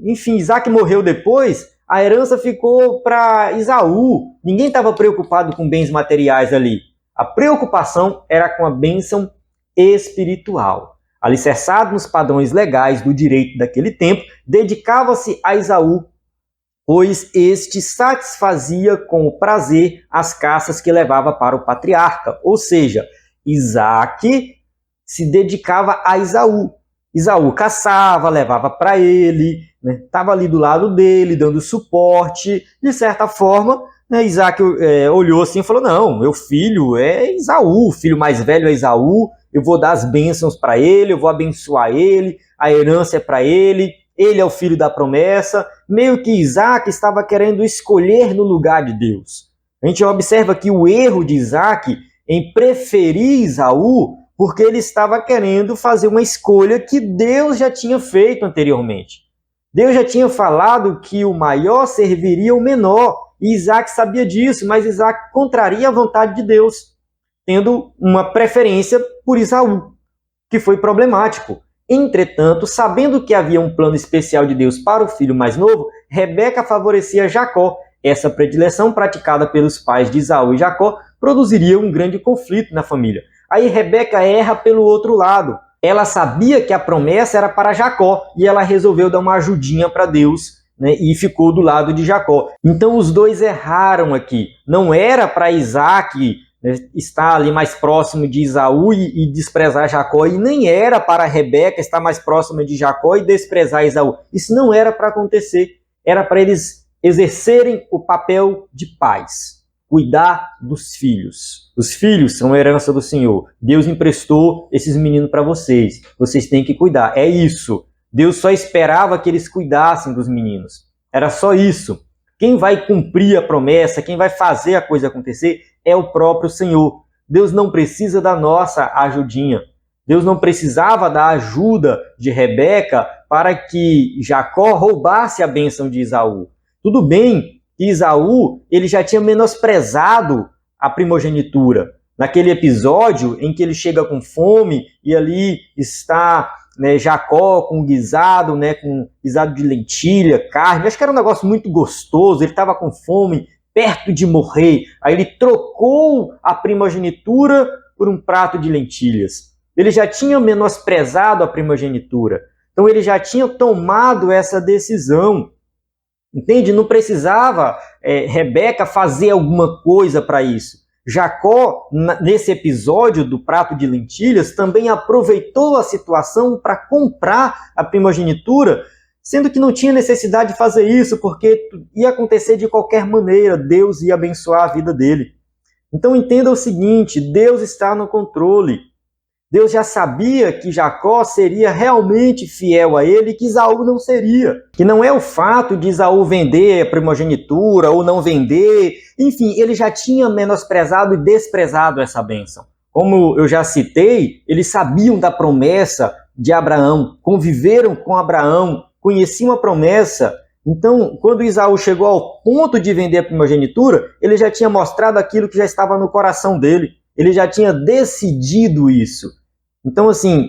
Enfim, Isaac morreu depois, a herança ficou para Esaú. Ninguém estava preocupado com bens materiais ali. A preocupação era com a bênção espiritual. Alicerçado nos padrões legais do direito daquele tempo, dedicava-se a Esaú, pois este satisfazia com o prazer as caças que levava para o patriarca. Ou seja, Isaac se dedicava a Esaú. Esaú caçava, levava para ele, estava ali do lado dele, dando suporte. De certa forma, Isaac olhou assim e falou, não, meu filho é Esaú, o filho mais velho é Esaú, eu vou dar as bênçãos para ele, eu vou abençoar ele, a herança é para ele é o filho da promessa. Meio que Isaac estava querendo escolher no lugar de Deus. A gente observa que o erro de Isaac em preferir Esaú, porque ele estava querendo fazer uma escolha que Deus já tinha feito anteriormente. Deus já tinha falado que o maior serviria o menor, e Isaac sabia disso, mas Isaac contraria a vontade de Deus, tendo uma preferência por Esaú, que foi problemático. Entretanto, sabendo que havia um plano especial de Deus para o filho mais novo, Rebeca favorecia Jacó. Essa predileção praticada pelos pais de Esaú e Jacó produziria um grande conflito na família. Aí Rebeca erra pelo outro lado. Ela sabia que a promessa era para Jacó e ela resolveu dar uma ajudinha para Deus, e ficou do lado de Jacó. Então os dois erraram aqui. Não era para Isaac estar ali mais próximo de Esaú e desprezar Jacó, e nem era para Rebeca estar mais próxima de Jacó e desprezar Esaú. Isso não era para acontecer. Era para eles exercerem o papel de pais. Cuidar dos filhos. Os filhos são a herança do Senhor. Deus emprestou esses meninos para vocês. Vocês têm que cuidar. É isso. Deus só esperava que eles cuidassem dos meninos. Era só isso. Quem vai cumprir a promessa, quem vai fazer a coisa acontecer é o próprio Senhor. Deus não precisa da nossa ajudinha. Deus não precisava da ajuda de Rebeca para que Jacó roubasse a bênção de Esaú. Tudo bem que Esaú ele já tinha menosprezado a primogenitura. Naquele episódio em que ele chega com fome e ali está Jacó com guisado, com guisado de lentilha, carne. Acho que era um negócio muito gostoso, ele estava com fome, perto de morrer. Aí ele trocou a primogenitura por um prato de lentilhas. Ele já tinha menosprezado a primogenitura. Então ele já tinha tomado essa decisão. Entende? Não precisava Rebeca fazer alguma coisa para isso. Jacó, nesse episódio do prato de lentilhas, também aproveitou a situação para comprar a primogenitura sendo que não tinha necessidade de fazer isso, porque ia acontecer de qualquer maneira, Deus ia abençoar a vida dele. Então entenda o seguinte, Deus está no controle. Deus já sabia que Jacó seria realmente fiel a ele e que Esaú não seria. Que não é o fato de Esaú vender a primogenitura ou não vender, enfim, ele já tinha menosprezado e desprezado essa bênção. Como eu já citei, eles sabiam da promessa de Abraão, conviveram com Abraão, conheciam a promessa. Então, quando Esaú chegou ao ponto de vender a primogenitura, ele já tinha mostrado aquilo que já estava no coração dele. Ele já tinha decidido isso. Então, assim,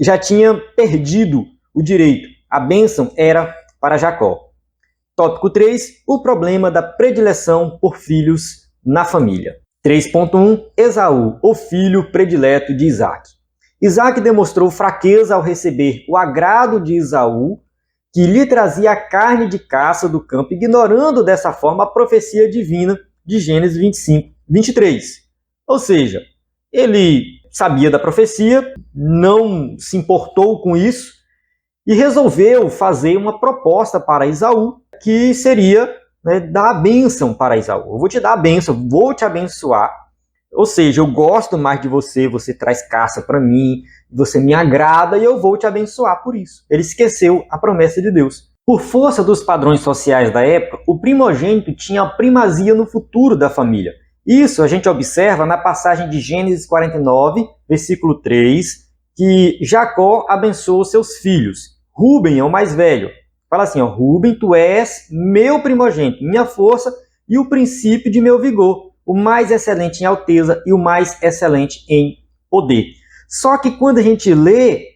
já tinha perdido o direito. A bênção era para Jacó. Tópico 3, o problema da predileção por filhos na família. 3.1, Esaú, o filho predileto de Isaac. Isaac demonstrou fraqueza ao receber o agrado de Esaú, que lhe trazia a carne de caça do campo, ignorando dessa forma a profecia divina de Gênesis 25, 23. Ou seja, ele sabia da profecia, não se importou com isso e resolveu fazer uma proposta para Esaú, que seria, dar a bênção para Esaú. Eu vou te dar a bênção, vou te abençoar. Ou seja, eu gosto mais de você, você traz caça para mim, você me agrada e eu vou te abençoar por isso. Ele esqueceu a promessa de Deus. Por força dos padrões sociais da época, o primogênito tinha a primazia no futuro da família. Isso a gente observa na passagem de Gênesis 49, versículo 3, que Jacó abençoou seus filhos. Rúben é o mais velho. Fala assim, Rúben, tu és meu primogênito, minha força e o princípio de meu vigor, o mais excelente em alteza e o mais excelente em poder. Só que quando a gente lê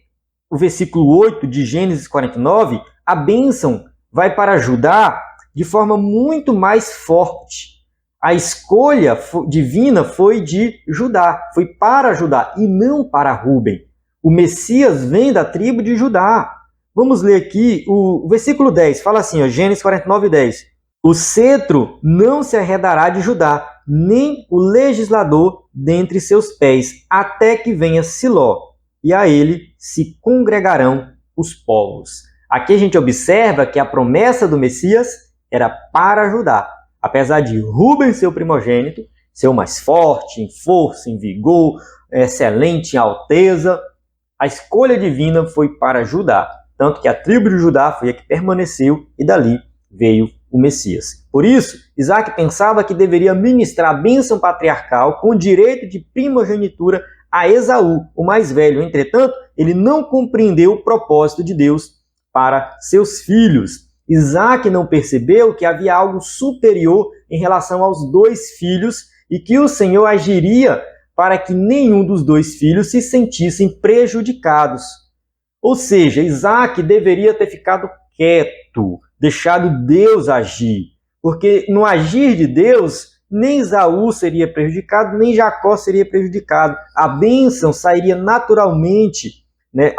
o versículo 8 de Gênesis 49, a bênção vai para Judá de forma muito mais forte. A escolha divina foi de Judá, foi para Judá e não para Rúben. O Messias vem da tribo de Judá. Vamos ler aqui o versículo 10, fala assim, Gênesis 49, 10. O cetro não se arredará de Judá, nem o legislador dentre seus pés, até que venha Siló, e a ele se congregarão os povos. Aqui a gente observa que a promessa do Messias era para Judá. Apesar de Rúben ser o primogênito, ser o mais forte em força, em vigor, excelente em alteza, a escolha divina foi para Judá. Tanto que a tribo de Judá foi a que permaneceu e dali veio o Messias. Por isso, Isaac pensava que deveria ministrar a bênção patriarcal com direito de primogenitura a Esaú, o mais velho. Entretanto, ele não compreendeu o propósito de Deus para seus filhos. Isaac não percebeu que havia algo superior em relação aos dois filhos e que o Senhor agiria para que nenhum dos dois filhos se sentissem prejudicados. Ou seja, Isaac deveria ter ficado quieto, deixado Deus agir, porque no agir de Deus, nem Esaú seria prejudicado, nem Jacó seria prejudicado. A bênção sairia naturalmente,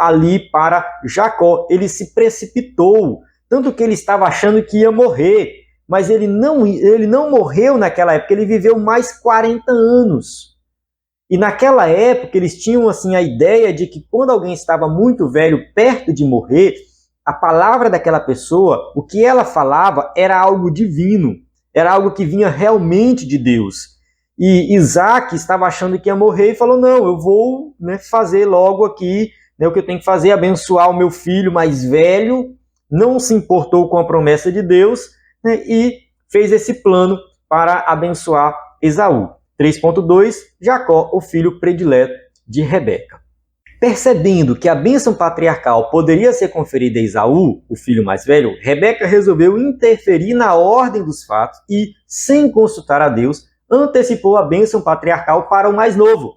ali para Jacó. Ele se precipitou, tanto que ele estava achando que ia morrer, mas ele não morreu naquela época, ele viveu mais 40 anos. E naquela época eles tinham assim a ideia de que quando alguém estava muito velho, perto de morrer, a palavra daquela pessoa, o que ela falava era algo divino, era algo que vinha realmente de Deus. E Isaac estava achando que ia morrer e falou, não, eu vou fazer logo aqui o que eu tenho que fazer, abençoar o meu filho mais velho, não se importou com a promessa de Deus e fez esse plano para abençoar Esaú. 3.2, Jacó, o filho predileto de Rebeca. Percebendo que a bênção patriarcal poderia ser conferida a Esaú, o filho mais velho, Rebeca resolveu interferir na ordem dos fatos e, sem consultar a Deus, antecipou a bênção patriarcal para o mais novo.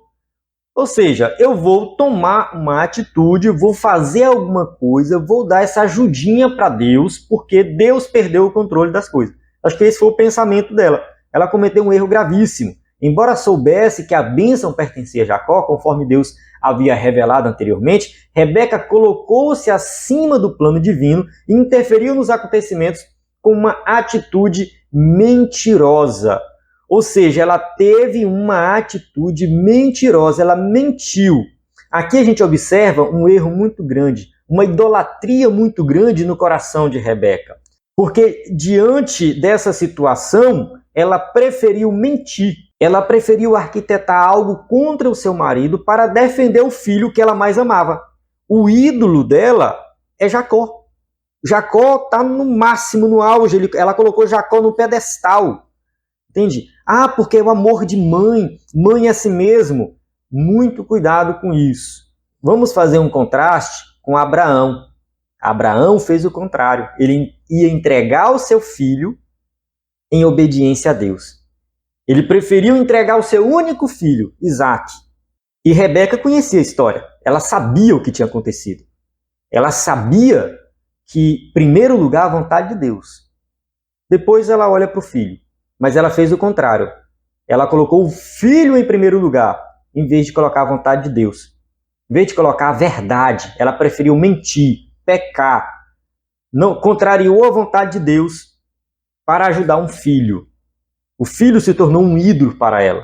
Ou seja, eu vou tomar uma atitude, vou fazer alguma coisa, vou dar essa ajudinha para Deus, porque Deus perdeu o controle das coisas. Acho que esse foi o pensamento dela. Ela cometeu um erro gravíssimo. Embora soubesse que a bênção pertencia a Jacó, conforme Deus havia revelado anteriormente, Rebeca colocou-se acima do plano divino e interferiu nos acontecimentos com uma atitude mentirosa. Ou seja, ela teve uma atitude mentirosa, ela mentiu. Aqui a gente observa um erro muito grande. uma idolatria muito grande no coração de Rebeca. Porque diante dessa situação, ela preferiu mentir. Ela preferiu arquitetar algo contra o seu marido para defender o filho que ela mais amava. O ídolo dela é Jacó. Jacó está no máximo, no auge. Ela colocou Jacó no pedestal. Entende? Ah, porque é o amor de mãe. Mãe é si mesmo. Muito cuidado com isso. Vamos fazer um contraste com Abraão. Abraão fez o contrário. Ele ia entregar o seu filho em obediência a Deus. Ele preferiu entregar o seu único filho, Isaque. E Rebeca conhecia a história. Ela sabia o que tinha acontecido. Ela sabia que, em primeiro lugar, a vontade de Deus. Depois ela olha para o filho. Mas ela fez o contrário. Ela colocou o filho em primeiro lugar, em vez de colocar a vontade de Deus. Em vez de colocar a verdade, ela preferiu mentir, pecar. Não, contrariou a vontade de Deus para ajudar um filho. O filho se tornou um ídolo para ela.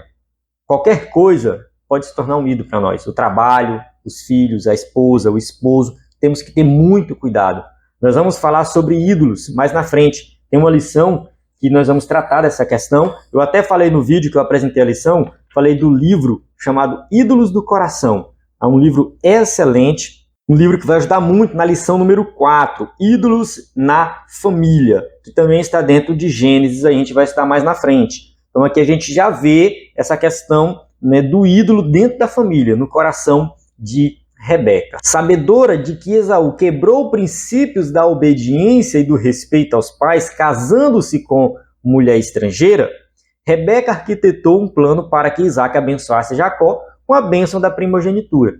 Qualquer coisa pode se tornar um ídolo para nós. O trabalho, os filhos, a esposa, o esposo. Temos que ter muito cuidado. Nós vamos falar sobre ídolos mais na frente. Tem uma lição que nós vamos tratar dessa questão. Eu até falei no vídeo que eu apresentei a lição, falei do livro chamado Ídolos do Coração. É um livro excelente, um livro que vai ajudar muito na lição número 4, Ídolos na Família, que também está dentro de Gênesis, a gente vai estudar mais na frente. Então aqui a gente já vê essa questão, né, do ídolo dentro da família, no coração de Rebeca. Sabedora de que Esaú quebrou princípios da obediência e do respeito aos pais, casando-se com mulher estrangeira, Rebeca arquitetou um plano para que Isaque abençoasse Jacó com a bênção da primogenitura.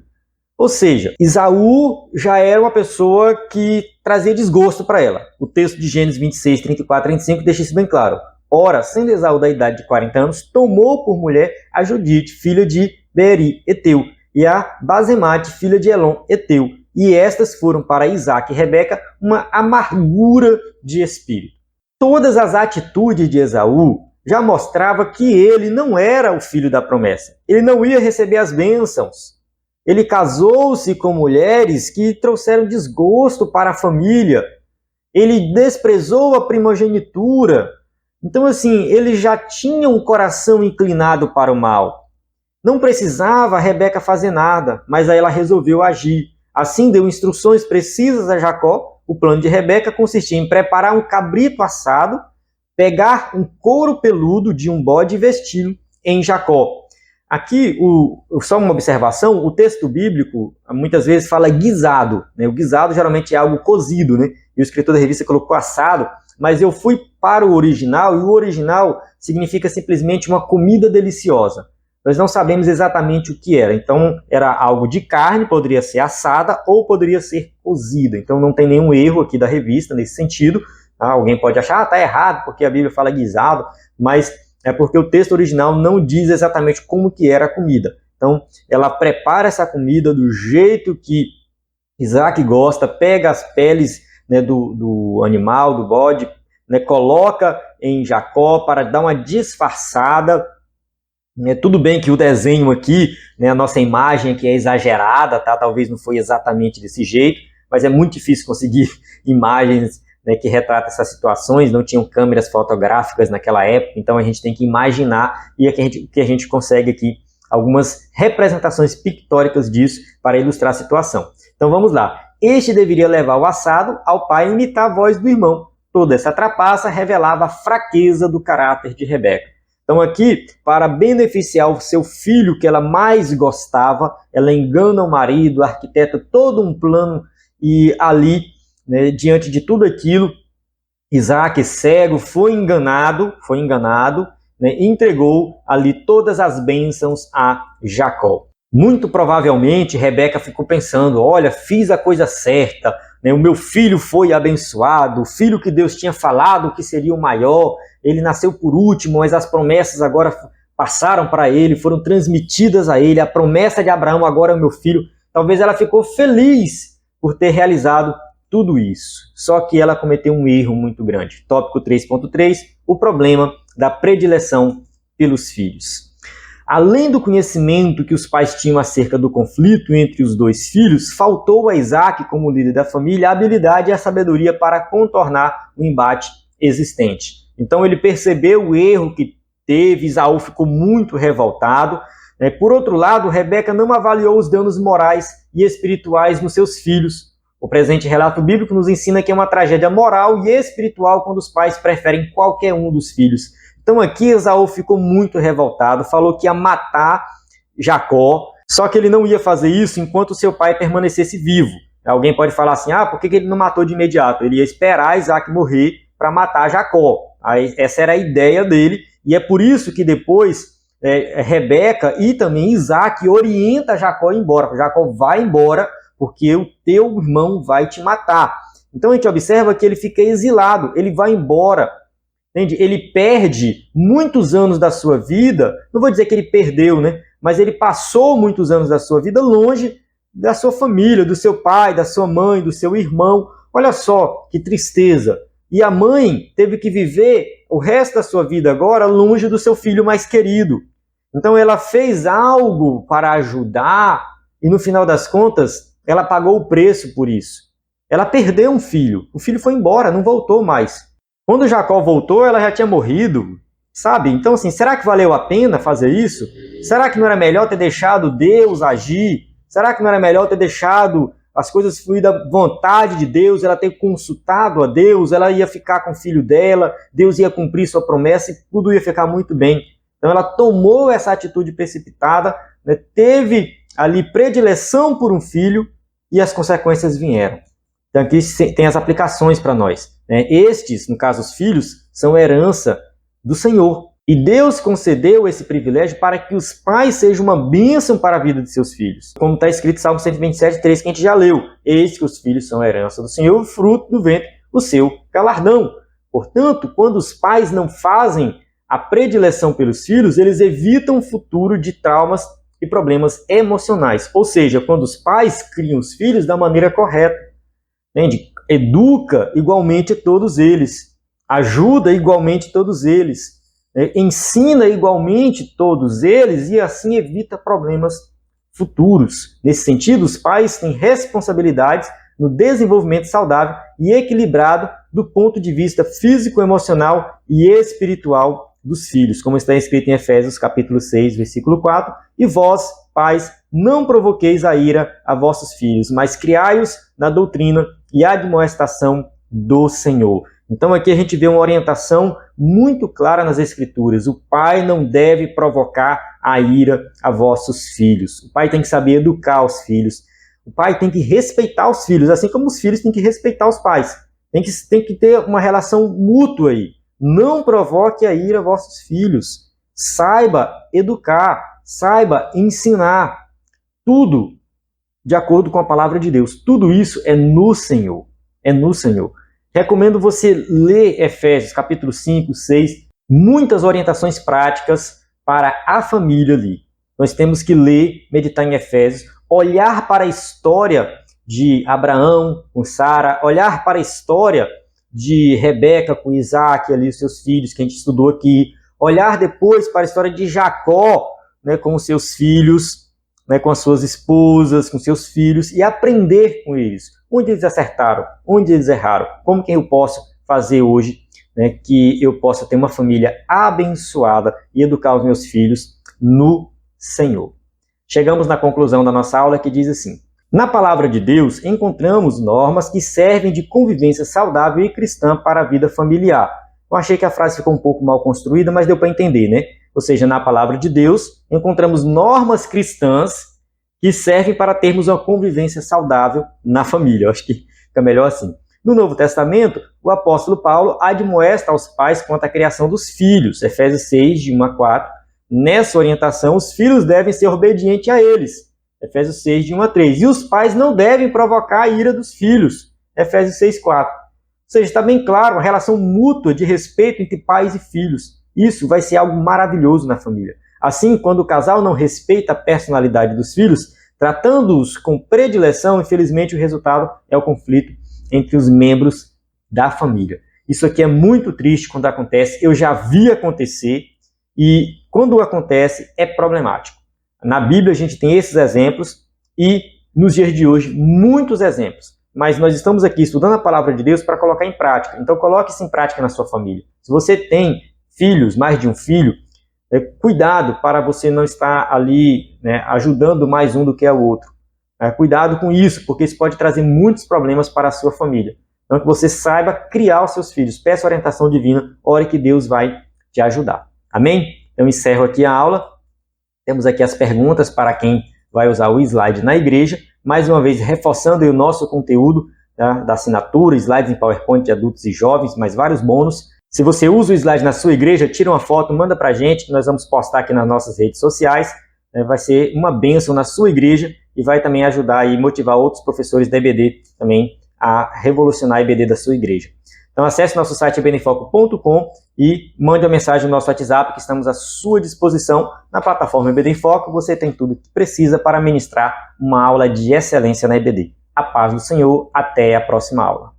Ou seja, Esaú já era uma pessoa que trazia desgosto para ela. O texto de Gênesis 26, 34 e 35 deixa isso bem claro. Ora, sendo Esaú da idade de 40 anos, tomou por mulher a Judite, filha de Beeri, Eteu, e a Basemate, filha de Elon, Eteu. E estas foram para Isaque e Rebeca uma amargura de espírito. Todas as atitudes de Esaú já mostravam que ele não era o filho da promessa. Ele não ia receber as bênçãos. Ele casou-se com mulheres que trouxeram desgosto para a família. Ele desprezou a primogenitura. Então, assim, ele já tinha um coração inclinado para o mal. Não precisava a Rebeca fazer nada, mas aí ela resolveu agir. Assim, deu instruções precisas a Jacó. O plano de Rebeca consistia em preparar um cabrito assado, pegar um couro peludo de um bode e vesti-lo em Jacó. Aqui, só uma observação, o texto bíblico muitas vezes fala guisado, né? O guisado geralmente é algo cozido, né? E o escritor da revista colocou assado, mas eu fui para o original, e o original significa simplesmente uma comida deliciosa. Nós não sabemos exatamente o que era, então era algo de carne, poderia ser assada ou poderia ser cozida. Então não tem nenhum erro aqui da revista nesse sentido. Alguém pode achar, está errado, porque a Bíblia fala guisado, mas é porque o texto original não diz exatamente como que era a comida. Então, ela prepara essa comida do jeito que Isaque gosta, pega as peles, né, do animal, do bode, né, coloca em Jacó para dar uma disfarçada. Tudo bem que o desenho aqui, né, a nossa imagem aqui é exagerada, tá? Talvez não foi exatamente desse jeito, mas é muito difícil conseguir imagens, né, que retratam essas situações. Não tinham câmeras fotográficas naquela época, então a gente tem que imaginar, e aqui que a gente consegue aqui algumas representações pictóricas disso para ilustrar a situação. Então vamos lá. Este deveria levar o assado ao pai a imitar a voz do irmão. Toda essa trapaça revelava a fraqueza do caráter de Rebeca. Então aqui, para beneficiar o seu filho que ela mais gostava, ela engana o marido, arquiteta todo um plano, e ali, né, diante de tudo aquilo, Isaque, cego, foi enganado, né, e entregou ali todas as bênçãos a Jacó. Muito provavelmente, Rebeca ficou pensando, olha, fiz a coisa certa, né, o meu filho foi abençoado, o filho que Deus tinha falado que seria o maior, ele nasceu por último, mas as promessas agora passaram para ele, foram transmitidas a ele, a promessa de Abraão agora é o meu filho. Talvez ela ficou feliz por ter realizado tudo isso. Só que ela cometeu um erro muito grande. Tópico 3.3, o problema da predileção pelos filhos. Além do conhecimento que os pais tinham acerca do conflito entre os dois filhos, faltou a Isaac, como líder da família, a habilidade e a sabedoria para contornar o embate existente. Então ele percebeu o erro que teve, Esaú ficou muito revoltado. Por outro lado, Rebeca não avaliou os danos morais e espirituais nos seus filhos. O presente relato bíblico nos ensina que é uma tragédia moral e espiritual quando os pais preferem qualquer um dos filhos. Então aqui Esaú ficou muito revoltado, falou que ia matar Jacó, só que ele não ia fazer isso enquanto seu pai permanecesse vivo. Alguém pode falar assim, por que ele não matou de imediato? Ele ia esperar Isaac morrer para matar Jacó. Aí, essa era a ideia dele, e é por isso que depois Rebeca e também Isaac orienta Jacó a ir embora. Jacó vai embora porque o teu irmão vai te matar. Então a gente observa que ele fica exilado, ele vai embora. Entende? Ele perde muitos anos da sua vida, não vou dizer que ele perdeu, né? Mas ele passou muitos anos da sua vida longe da sua família, do seu pai, da sua mãe, do seu irmão. Olha só que tristeza. E a mãe teve que viver o resto da sua vida agora longe do seu filho mais querido. Então ela fez algo para ajudar e no final das contas ela pagou o preço por isso. Ela perdeu um filho, o filho foi embora, não voltou mais. Quando Jacó voltou, ela já tinha morrido, sabe? Então, assim, será que valeu a pena fazer isso? Será que não era melhor ter deixado Deus agir? Será que não era melhor ter deixado as coisas fluir da vontade de Deus, ela ter consultado a Deus, ela ia ficar com o filho dela, Deus ia cumprir sua promessa e tudo ia ficar muito bem. Então ela tomou essa atitude precipitada, né? Teve ali predileção por um filho e as consequências vieram. Então aqui tem as aplicações para nós. Estes, no caso os filhos, são herança do Senhor. E Deus concedeu esse privilégio para que os pais sejam uma bênção para a vida de seus filhos. Como está escrito em Salmo 127, 3, que a gente já leu. Eis que os filhos são a herança do Senhor, fruto do ventre, o seu galardão. Portanto, quando os pais não fazem a predileção pelos filhos, eles evitam um futuro de traumas e problemas emocionais. Ou seja, quando os pais criam os filhos da maneira correta, entende? Educa igualmente todos eles, ajuda igualmente todos eles, ensina igualmente todos eles e assim evita problemas futuros. Nesse sentido, os pais têm responsabilidades no desenvolvimento saudável e equilibrado do ponto de vista físico, emocional e espiritual dos filhos, como está escrito em Efésios capítulo 6, versículo 4, e vós, pais, não provoqueis a ira a vossos filhos, mas criai-os na doutrina e admoestação do Senhor. Então aqui a gente vê uma orientação muito clara nas Escrituras. O pai não deve provocar a ira a vossos filhos. O pai tem que saber educar os filhos. O pai tem que respeitar os filhos, assim como os filhos têm que respeitar os pais. Tem que ter uma relação mútua aí. Não provoque a ira a vossos filhos. Saiba educar, saiba ensinar. Tudo de acordo com a palavra de Deus. Tudo isso é no Senhor. É no Senhor. Recomendo você ler Efésios capítulo 5, 6, muitas orientações práticas para a família ali. Nós temos que ler, meditar em Efésios, olhar para a história de Abraão com Sara, olhar para a história de Rebeca com Isaac, ali os seus filhos, que a gente estudou aqui, olhar depois para a história de Jacó, né, com os seus filhos, né, com as suas esposas, com seus filhos, e aprender com eles. Onde eles acertaram, onde eles erraram, como que eu posso fazer hoje, né, que eu possa ter uma família abençoada e educar os meus filhos no Senhor. Chegamos na conclusão da nossa aula que diz assim: na palavra de Deus encontramos normas que servem de convivência saudável e cristã para a vida familiar. Eu achei que a frase ficou um pouco mal construída, mas deu para entender, né? Ou seja, na palavra de Deus encontramos normas cristãs que servem para termos uma convivência saudável na família. Eu acho que fica melhor assim. No Novo Testamento, o apóstolo Paulo admoesta aos pais quanto à criação dos filhos. Efésios 6, de 1 a 4. Nessa orientação, os filhos devem ser obedientes a eles. Efésios 6, de 1 a 3. E os pais não devem provocar a ira dos filhos. Efésios 6, 4. Ou seja, está bem claro uma relação mútua de respeito entre pais e filhos. Isso vai ser algo maravilhoso na família. Assim, quando o casal não respeita a personalidade dos filhos, tratando-os com predileção, infelizmente o resultado é o conflito entre os membros da família. Isso aqui é muito triste quando acontece, eu já vi acontecer, e quando acontece, é problemático. Na Bíblia a gente tem esses exemplos e nos dias de hoje muitos exemplos. Mas nós estamos aqui estudando a palavra de Deus para colocar em prática. Então coloque isso em prática na sua família. Se você tem filhos, mais de um filho, cuidado para você não estar ali, né, ajudando mais um do que o outro. Cuidado com isso, porque isso pode trazer muitos problemas para a sua família. Então que você saiba criar os seus filhos. Peça orientação divina, ore que Deus vai te ajudar. Amém? Eu encerro aqui a aula. Temos aqui as perguntas para quem vai usar o slide na igreja. Mais uma vez, reforçando aí o nosso conteúdo, tá, da assinatura, slides em PowerPoint de adultos e jovens, mais vários bônus. Se você usa o slide na sua igreja, tira uma foto, manda para a gente, que nós vamos postar aqui nas nossas redes sociais. Vai ser uma bênção na sua igreja e vai também ajudar e motivar outros professores da EBD também a revolucionar a EBD da sua igreja. Então acesse nosso site ebdenfoco.com e mande uma mensagem no nosso WhatsApp, que estamos à sua disposição na plataforma EBD em Foco. Você tem tudo que precisa para ministrar uma aula de excelência na EBD. A paz do Senhor, até a próxima aula.